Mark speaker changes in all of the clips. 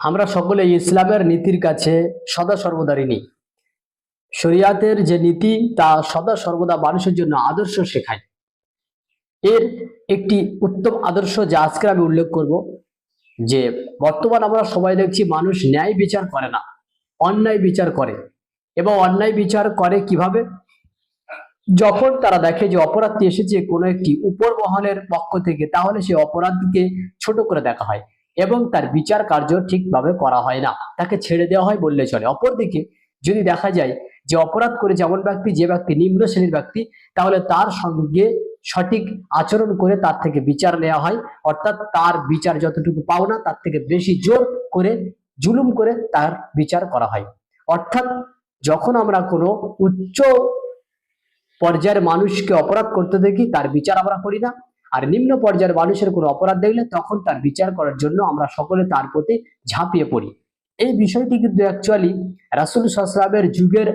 Speaker 1: আমরা সকলে ইসলামের নীতির কাছে সদা সর্বদা ঋণী। শরিয়াতের যে নীতি তা সদা সর্বদা মানুষের জন্য আদর্শ শেখায়। এর একটি উত্তম আদর্শ যা আজকে আমি উল্লেখ করব, যে বর্তমান আমরা সবাই দেখছি মানুষ ন্যায় বিচার করে না, অন্যায় বিচার করে। এবং অন্যায় বিচার করে কিভাবে? যখন তারা দেখে যে অপরাধটি এসেছে কোনো একটি উপর মহলের পক্ষ থেকে, তাহলে সেই অপরাধকে ছোট করে দেখা হয় এবং তার বিচার কার্য ঠিকভাবে করা হয় না, তাকে ছেড়ে দেওয়া হয় বললে চলে। অপরদিকে যদি দেখা যায় যে অপরাধ করে যেমন ব্যক্তি, যে ব্যক্তি নিম্ন শ্রেণীর ব্যক্তি, তাহলে তার সঙ্গে সঠিক আচরণ করে তার থেকে বিচার নেওয়া হয়, অর্থাৎ তার বিচার যতটুকু পাওনা তার থেকে বেশি জোর করে জুলুম করে তার বিচার করা হয়। অর্থাৎ যখন আমরা কোনো উচ্চ পর্যায়ের মানুষকে অপরাধ করতে দেখি, তার বিচার আমরা করি না। আর নিম্ন পর্যায়ের মানুষের কোনো অপরাধ দেখলে তখন তার বিচার করার জন্য আমরা সকলে তার প্রতি ঝাঁপিয়ে পড়ি। এই বিষয়টি কিন্তু অ্যাকচুয়ালি রাসূল সাল্লাল্লাহু আলাইহি ওয়াসাল্লামের যুগের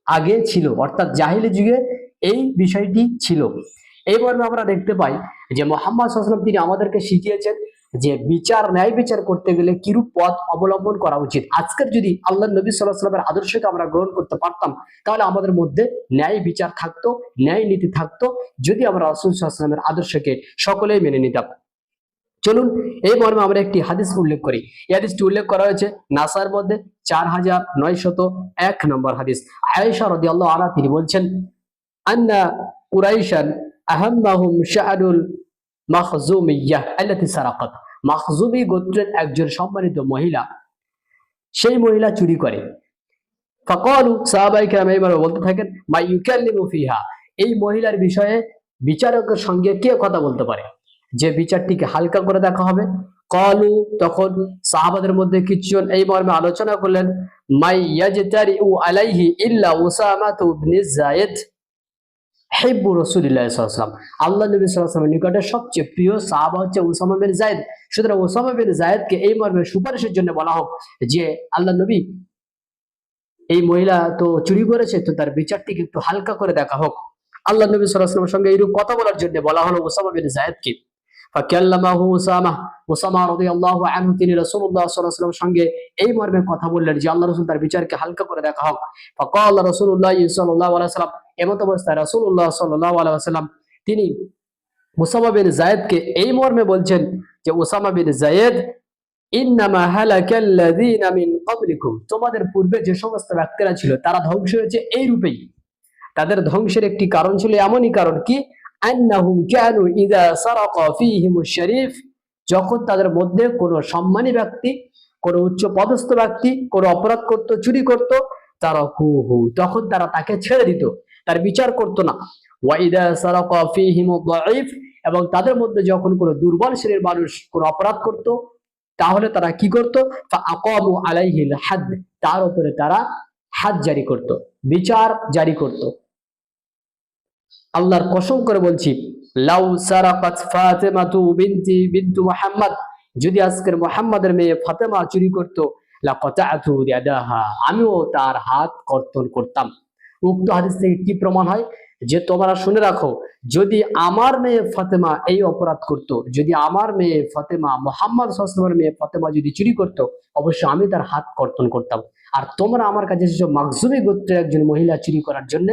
Speaker 1: আগে ছিল, অর্থাৎ জাহিলি যুগে এই বিষয়টি ছিল। এই মর্মে আমরা দেখতে পাই যে মুহাম্মদ সাল্লাল্লাহু আলাইহি ওয়াসাল্লাম তিনি আমাদেরকে শিখিয়েছেন যে বিচার, ন্যায় বিচার করতে গেলে কিরূপ পথ অবলম্বন করা উচিত। আজকের যদি আল্লাহ নবী সাল্লাল্লাহু আলাইহি ওয়াসাল্লামের আদর্শকে আমরা গ্রহণ করতে পারতাম, তাহলে আমাদের মধ্যে ন্যায় বিচার থাকতো, ন্যায় নীতি থাকতো, যদি আমরা রাসূল সাল্লাল্লাহু আলাইহি ওয়াসাল্লামের আদর্শকে সকলেই মেনে নিতাম। চলুন এই মর্মে আমরা একটি হাদিস উল্লেখ করি। এই হাদিসটি উল্লেখ করা হয়েছে নাসার মধ্যে 4901 নম্বর হাদিস। আয়েশা রাদিয়াল্লাহু আনহা তিনি বলছেন, আন্না কুরাইশান আহাম্মাহুম শাআনুল মাখজুমিyyah আল্লাতী সারাকাত। মাখজুমি গোত্রের একজন সম্মানিত মহিলা, সেই মহিলা চুরি করে। ফাকালু, সাহাবায়ে কেরাম এইভাবে বলতে থাকেন, মা ইউকাল্লিমু ফিহা, এই মহিলার বিষয়ে বিচারকের সঙ্গে কে কথা বলতে পারে যে বিচারটিকে হালকা করে দেখা হবে? ক্বালু, তখন সাহাবাদের মধ্যে কিছুজন এই মর্মে আলোচনা করলেন, মাই ইয়াজতারিউ আলাইহি ইল্লা উসামাতু ইবনে যায়েদ হিব্বু রাসূলিল্লাহ সাল্লাল্লাহু আলাইহি ওয়াসাল্লাম। আল্লাহ নবী সাল্লাল্লাহু আলাইহি ওয়াসাল্লামের নিকটে সবচেয়ে প্রিয় সাহাবা হচ্ছে উসামা বিন যায়েদ। সুতরাং উসামা বিন যায়েদকে এই মর্মে সুপারিশের জন্য বলা হোক যে আল্লাহ নবী, এই মহিলা তো চুরি করেছে, তো তার বিচারটিকে একটু হালকা করে দেখা হোক। আল্লাহ নবী সাল্লাল্লাহু আলাইহি ওয়াসাল্লামের সঙ্গে এইরূপ কথা বলার জন্য বলা হলো উসামা বিন যায়েদকে। ফাকাল্লামাহু উসামা, উসামা রাদিয়াল্লাহু আনহু তিনি রাসূলুল্লাহ সাল্লাল্লাহু আলাইহি ওয়াসাল্লামের সঙ্গে এই মর্মে কথা বললেন যে আল্লাহ রাসূল তার বিচারকে হালকা করে দেখা হোক। ফাকাল রাসূলুল্লাহ সাল্লাল্লাহু আলাইহি ওয়াসাল্লাম, এমত অবস্থায় রাসূলুল্লাহ সাল্লাল্লাহু আলাইহি ওয়াসাল্লাম তিনি উসামা বিন যায়েদকে এই মর্মে বলছেন যে উসামা বিন যায়েদ, ইন্নামা হালাকাল্লাযীনা মিন ক্বাবলিকুম, তোমাদের পূর্বে যে সমস্ত ব্যক্তিরা ছিল তারা ধ্বংস হয়েছে এই রূপেই। তাদের ধ্বংসের একটি কারণ ছিল, এমনই কারণ কি, আন্নাহুম কানু ইযা সারাকা ফীহিমুশ শরীফ, যখন তাদের মধ্যে কোনো সম্মানী ব্যক্তি, কোনো উচ্চ পদস্থ ব্যক্তি কোনো অপরাধ করত, চুরি করত, তারাকুহু, তখন তারা তাকে ছেড়ে দিত, তার বিচার করত না। ওয়া ইযা সারাকা ফীহিমুদ দাঈফ, এবং তাদের মধ্যে যখন কোনো দুর্বল শ্রেণীর মানুষ কোনো অপরাধ করত, তাহলে তারা কি করত, ফাআকামু আলাইহিল হাদ, তার উপরে তারা হাদ জারি করত, বিচার জারি করত। আল্লাহর কসম করে বলছি, লাউ সারাকাত ফাতিমাতু বিনতু মুহাম্মদ, যদি আজকের মুহাম্মাদের মেয়ে ফাতেমা চুরি করত, লাকাতাতু ইয়াদাহা, আমিও তার হাত কর্তন করতাম। উক্ত হাদিস থেকে কি প্রমাণ হয়? যে তোমরা শুনে রাখো, যদি আমার মেয়ে ফাতেমা এই অপরাধ করত, যদি আমার মেয়ে ফাতেমা, মুহাম্মদ সাল্লাল্লাহু আলাইহি ওয়াসাল্লামের মেয়ে ফাতেমা যদি চুরি করত, অবশ্যই আমি তার হাত কর্তন করতাম। আর তোমরা আমার কাছে এসেছো মাখজুমি গোত্রের একজন মহিলা চুরি করার জন্য,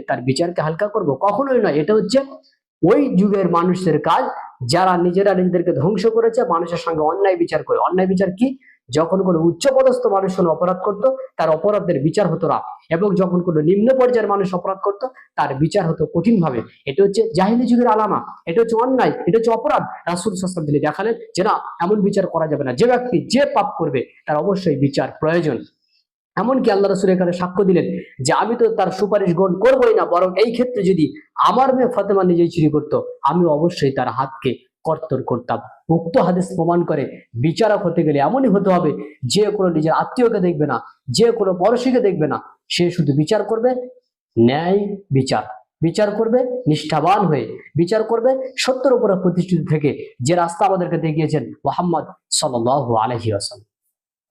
Speaker 1: তার বিচারকে হালকা করব? কখনোই নয়। এটা হচ্ছে ওই যুগের মানুষদের কাজ, যারা নিজেরা নিজেদেরকে ধ্বংস করেছে, মানুষের সঙ্গে অন্যায় বিচার করে। অন্যায় বিচার কি? যখন কোনো উচ্চপদস্থ মানুষ কোনো অপরাধ করত, তার অপরাধের বিচার হতো না, এবং যখন কোনো নিম্ন পর্যায়ের মানুষ অপরাধ করত, তার বিচার হতো কঠিন ভাবে। এটা হচ্ছে জাহিলি যুগের আলামা, এটা হচ্ছে অন্যায়, এটা হচ্ছে অপরাধ। রাসূল সাল্লাল্লাহু আলাইহি ওয়াসাল্লাম তিনি দেখালেন যে না, এমন বিচার করা যাবে না। যে ব্যক্তি যে পাপ করবে তার অবশ্যই বিচার প্রয়োজন। এমনকি আল্লাহ রাসূল এখানে সাক্ষ্য দিলেন যে আমি তো তার সুপারিশ গ্রহণ করবোই না, বরং এই ক্ষেত্রে যদি আমার মেয়ে ফাতেমা নিজেই চুরি করত, আমি অবশ্যই তার হাতকে কর্তন করতাম। উক্ত হাদিস প্রমাণ করে বিচারক হতে গেলে এমনই হতে হবে, যে কোনো নিজের আত্মীয়কে দেখবে না, যে কোনো পড়শিকে দেখবে না, সে শুধু বিচার করবে ন্যায় বিচার, বিচার করবে নিষ্ঠাবান হয়ে, বিচার করবে সত্যের উপরে প্রতিষ্ঠিত থেকে, যে রাস্তা আমাদেরকে দেখিয়েছেন মুহাম্মদ সাল্লাল্লাহু আলাইহি ওয়াসাল্লাম।